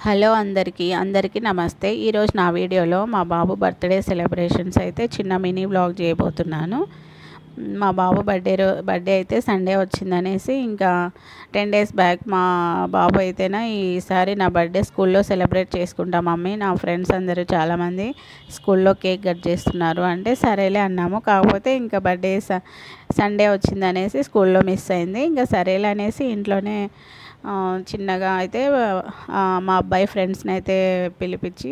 Hello అందరికీ నమస్తే. ఈరోజు నా వీడియోలో మా బాబు బర్త్డే సెలబ్రేషన్స్ అయితే చిన్న మినీ వ్లాగ్ చేయబోతున్నాను. మా బాబు బర్త్డే అయితే సండే వచ్చిందనేసి ఇంకా 10 డేస్ బ్యాక్ మా బాబు అయితేనా ఈసారి నా బర్త్డే స్కూల్లో సెలబ్రేట్ చేసుకుంటాం మమ్మీ, నా ఫ్రెండ్స్ అందరూ చాలామంది స్కూల్లో కేక్ కట్ చేస్తున్నారు అంటే సరేలే అన్నాము. కాకపోతే ఇంకా బర్త్డే సండే వచ్చిందనేసి స్కూల్లో మిస్ అయింది. ఇంకా సరేలే అనేసి ఇంట్లోనే చిన్నగా అయితే మా అబ్బాయి ఫ్రెండ్స్ని అయితే పిలిపించి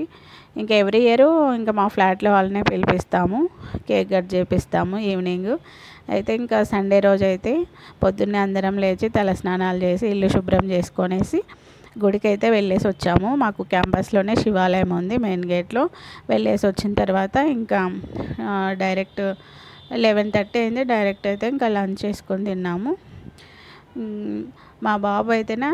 ఇంకా ఎవ్రీ ఇయర్ ఇంకా మా ఫ్లాట్లో వాళ్ళనే పిలిపిస్తాము, కేక్ కట్ చేపిస్తాము ఈవినింగ్. అయితే ఇంకా సండే రోజు అయితే పొద్దున్నే అందరం లేచి తల స్నానాలు చేసి ఇల్లు శుభ్రం చేసుకొనేసి గుడికి అయితే వెళ్ళేసి వచ్చాము. మాకు క్యాంపస్లోనే శివాలయం ఉంది, మెయిన్ గేట్లో. వెళ్ళేసి వచ్చిన తర్వాత ఇంకా డైరెక్ట్ 11:30 అయింది. డైరెక్ట్ అయితే ఇంకా లంచ్ చేసుకొని తిన్నాము. మా బాబు అయితేనా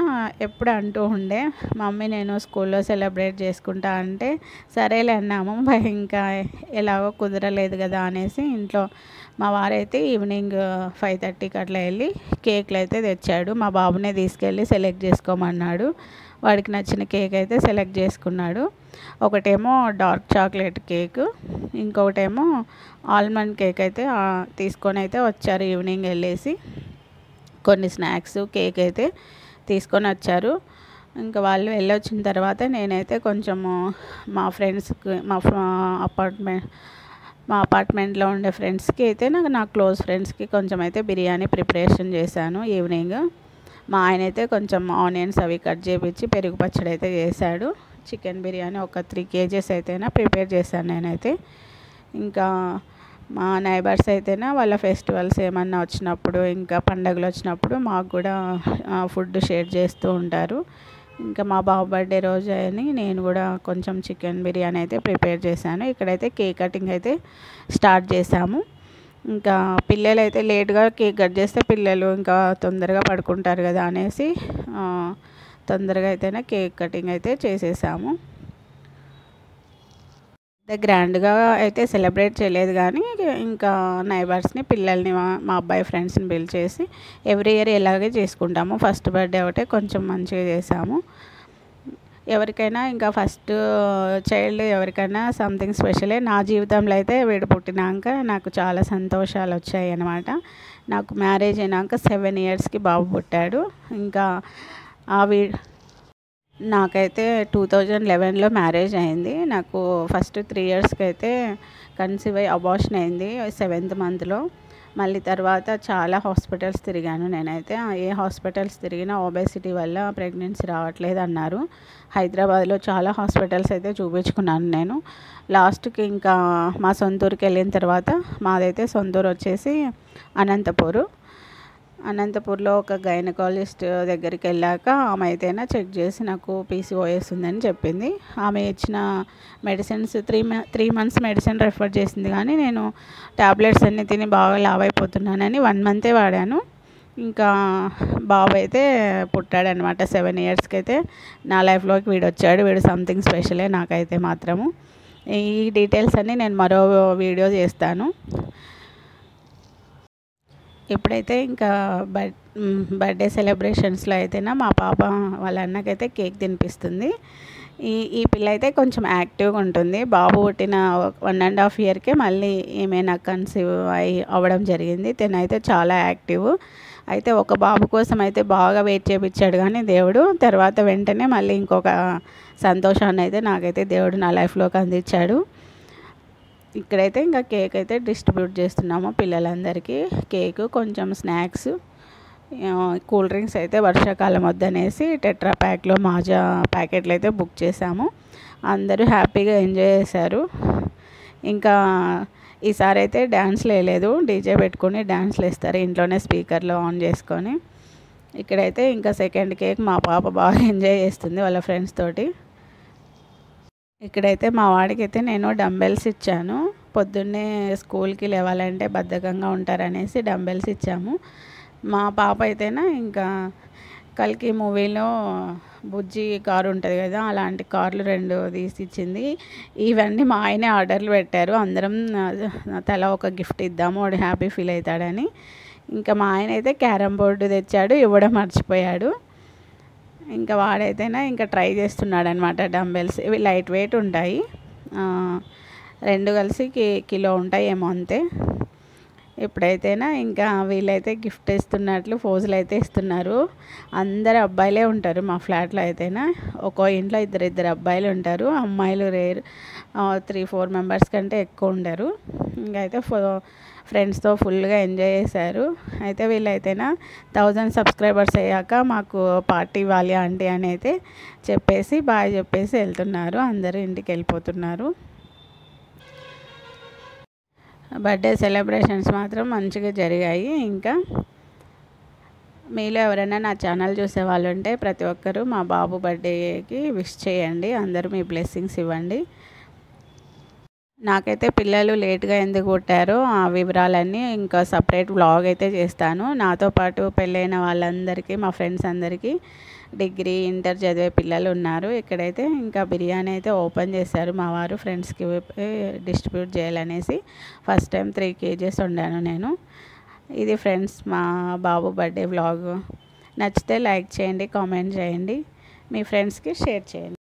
ఎప్పుడు అంటూ ఉండే, మమ్మీ నేను స్కూల్లో సెలబ్రేట్ చేసుకుంటా అంటే సరేలే అన్నాము. ఇంకా ఎలాగో కుదరలేదు కదా అనేసి ఇంట్లో మా వారైతే ఈవినింగ్ 5:30కి అట్లా వెళ్ళి కేక్లు అయితే తెచ్చాడు. మా బాబునే తీసుకెళ్ళి సెలెక్ట్ చేసుకోమన్నాడు. వాడికి నచ్చిన కేక్ అయితే సెలెక్ట్ చేసుకున్నాడు. ఒకటేమో డార్క్ చాక్లెట్ కేక్, ఇంకొకటేమో ఆల్మండ్ కేక్ అయితే తీసుకొని అయితే వచ్చారు. ఈవినింగ్ వెళ్ళేసి కొన్ని స్నాక్స్, కేక్ అయితే తీసుకొని వచ్చారు. ఇంకా వాళ్ళు వెళ్ళొచ్చిన తర్వాత నేనైతే కొంచెము మా ఫ్రెండ్స్కి మా అపార్ట్మెంట్లో ఉండే ఫ్రెండ్స్కి అయితే నా క్లోజ్ ఫ్రెండ్స్కి కొంచెం అయితే బిర్యానీ ప్రిపరేషన్ చేశాను ఈవినింగ్. మా ఆయన అయితే కొంచెం ఆనియన్స్ అవి కట్ చేపించి పెరుగు పచ్చడి అయితే చేశాడు. చికెన్ బిర్యానీ ఒక 3 kgs అయితేనా ప్రిపేర్ చేశాను నేనైతే. ఇంకా మా నైబర్స్ అయితేనా వాళ్ళ ఫెస్టివల్స్ ఏమన్నా వచ్చినప్పుడు, ఇంకా పండుగలు వచ్చినప్పుడు మాకు కూడా ఫుడ్ షేర్ చేస్తూ ఉంటారు. ఇంకా మా బాబు బర్త్డే రోజు అని నేను కూడా కొంచెం చికెన్ బిర్యానీ అయితే ప్రిపేర్ చేశాను. ఇక్కడైతే కేక్ కటింగ్ అయితే స్టార్ట్ చేశాము. ఇంకా పిల్లలు అయితే లేట్గా కేక్ కట్ చేస్తే పిల్లలు ఇంకా తొందరగా పడుకుంటారు కదా అనేసి తొందరగా అయితేనే కేక్ కటింగ్ అయితే చేసేసాము. గ్రాండ్గా అయితే సెలబ్రేట్ చేయలేదు కానీ ఇంకా నైబర్స్ని, పిల్లల్ని, మా అబ్బాయి ఫ్రెండ్స్ని పిలిచేసి ఎవ్రీ ఇయర్ ఇలాగే చేసుకుంటాము. ఫస్ట్ బర్త్డే ఒకటే కొంచెం మంచిగా చేసాము. ఎవరికైనా ఇంకా ఫస్ట్ చైల్డ్ ఎవరికైనా సంథింగ్ స్పెషలే. నా జీవితంలో అయితే వీడు పుట్టినాక నాకు చాలా సంతోషాలు వచ్చాయి అన్నమాట. నాకు మ్యారేజ్ అయినాక 7 yearsకి బాబు పుట్టాడు. ఇంకా నాకైతే 2011లో మ్యారేజ్ అయింది. నాకు ఫస్ట్ 3 yearsకి అయితే కన్సీవ్ అయ్యి అబార్షన్ అయింది 7th monthలో. మళ్ళీ తర్వాత చాలా హాస్పిటల్స్ తిరిగాను నేనైతే. ఏ హాస్పిటల్స్ తిరిగినా ఒబేసిటీ వల్ల ప్రెగ్నెన్సీ రావట్లేదు అన్నారు. హైదరాబాద్లో చాలా హాస్పిటల్స్ అయితే చూపించుకున్నాను నేను. లాస్ట్కి ఇంకా మా సొంతూరుకి వెళ్ళిన తర్వాత, మాదైతే సొంతూరు వచ్చేసి అనంతపూర్లో ఒక గైనకాలజిస్ట్ దగ్గరికి వెళ్ళాక ఆమె అయితేనా చెక్ చేసి నాకు PCOS ఉందని చెప్పింది. ఆమె ఇచ్చిన మెడిసిన్స్ 3 months మెడిసిన్ రెఫర్ చేసింది కానీ నేను ట్యాబ్లెట్స్ అన్నీ తిని బాగా లావ్ అయిపోతున్నానని 1 month వాడాను. ఇంకా బాబు అయితే పుట్టాడనమాట 7 yearsకి అయితే. నా లైఫ్లోకి వీడు వచ్చాడు. వీడు సంథింగ్ స్పెషలే నాకైతే మాత్రము. ఈ డీటెయిల్స్ అన్నీ నేను మరో వీడియో చేస్తాను. ఇప్పుడైతే ఇంకా బర్త్డే సెలబ్రేషన్స్లో అయితేనా మా పాప వాళ్ళ అన్నకైతే కేక్ తినిపిస్తుంది. ఈ పిల్ల అయితే కొంచెం యాక్టివ్గా ఉంటుంది. బాబు పుట్టిన 1.5 yearsకే మళ్ళీ ఈమె నాకు కన్సీవ్ అవ్వడం జరిగింది. తనైతే చాలా యాక్టివ్. అయితే ఒక బాబు కోసం అయితే బాగా వెయిట్ చేయించాడు కానీ దేవుడు, తర్వాత వెంటనే మళ్ళీ ఇంకొక సంతోషాన్ని అయితే నాకైతే దేవుడు నా లైఫ్లోకి అందించాడు. ఇక్కడైతే ఇంకా కేక్ అయితే డిస్ట్రిబ్యూట్ చేస్తున్నాము పిల్లలందరికీ. కేకు, కొంచెం స్నాక్స్, కూల్ డ్రింక్స్ అయితే వర్షాకాలం వద్దనేసి టెట్రా ప్యాక్లో మాజా ప్యాకెట్లు అయితే బుక్ చేసాము. అందరూ హ్యాపీగా ఎంజాయ్ చేశారు. ఇంకా ఈసారి అయితే డ్యాన్స్లు వేయలేదు, డీజే పెట్టుకొని డ్యాన్స్లు వేస్తారు ఇంట్లోనే స్పీకర్లో ఆన్ చేసుకొని. ఇక్కడైతే ఇంకా సెకండ్ కేక్ మా పాప బాగా ఎంజాయ్ చేస్తుంది వాళ్ళ ఫ్రెండ్స్ తోటి. ఇక్కడైతే మా వాడికైతే నేను డంబెల్స్ ఇచ్చాను. పొద్దున్నే స్కూల్కి లేవాలంటే బద్ధకంగా ఉంటారనేసి డంబెల్స్ ఇచ్చాము. మా పాప అయితేనా ఇంకా కల్కి మూవీలో బుజ్జి కారు ఉంటుంది కదా, అలాంటి కార్లు 2 తీసి ఇచ్చింది. ఇవన్నీ మా ఆయనే ఆర్డర్లు పెట్టారు. అందరం తల ఒక గిఫ్ట్ ఇద్దాము, వాడు హ్యాపీ ఫీల్ అవుతాడని. ఇంకా మా ఆయన అయితే క్యారమ్ బోర్డు తెచ్చాడు, ఇవ్వడం మర్చిపోయాడు. ఇంకా వాడైతేనే ఇంకా ట్రై చేస్తున్నాడు అనమాట. డంబెల్స్ ఇవి లైట్ వెయిట్ ఉంటాయి, 2 కలిసి కిలో ఉంటాయి ఏమో అంతే. ఇప్పుడైతేనా ఇంకా వీళ్ళైతే గిఫ్ట్ ఇస్తున్నట్లు ఫోజులు అయితే ఇస్తున్నారు. అందరు అబ్బాయిలే ఉంటారు మా ఫ్లాట్లో అయితేనా. ఒక్కో ఇంట్లో ఇద్దరు అబ్బాయిలు ఉంటారు, అమ్మాయిలు రేర్, 3-4 మెంబర్స్ కంటే ఎక్కువ ఉండరు. ఇంకైతే ఫ్రెండ్స్తో ఫుల్గా ఎంజాయ్ చేశారు. అయితే వీళ్ళైతేనా 1000 సబ్స్క్రైబర్స్ అయ్యాక మాకు పార్టీ ఇవ్వాలి ఆంటీ అని అయితే చెప్పేసి బాయ్ చెప్పేసి వెళ్తున్నారు. అందరూ ఇంటికి వెళ్ళిపోతున్నారు. బర్త్డే సెలబ్రేషన్స్ మాత్రం మంచిగా జరిగాయి. ఇంకా మీలో ఎవరైనా నా ఛానల్ చూసే వాళ్ళు ఉంటే ప్రతి ఒక్కరూ మా బాబు బర్త్డేకి విష్ చేయండి, అందరూ మీ బ్లెస్సింగ్స్ ఇవ్వండి. నాకైతే పిల్లలు లేట్గా ఎందుకు పుట్టారో ఆ వివరాలన్నీ ఇంకా సపరేట్ వ్లాగ్ అయితే చేస్తాను. నాతో పాటు పెళ్ళైన వాళ్ళందరికీ, మా ఫ్రెండ్స్ అందరికీ డిగ్రీ ఇంటర్ చదివే పిల్లలు ఉన్నారు. ఇక్కడైతే ఇంకా బిర్యానీ అయితే ఓపెన్ చేశారు మా వారు, ఫ్రెండ్స్కి డిస్ట్రిబ్యూట్ చేయాలనేసి. ఫస్ట్ టైం 3 kgs వండాను నేను. ఇది ఫ్రెండ్స్ మా బాబు బర్త్డే వ్లాగ్. నచ్చితే లైక్ చేయండి, కామెంట్ చేయండి, మీ ఫ్రెండ్స్కి షేర్ చేయండి.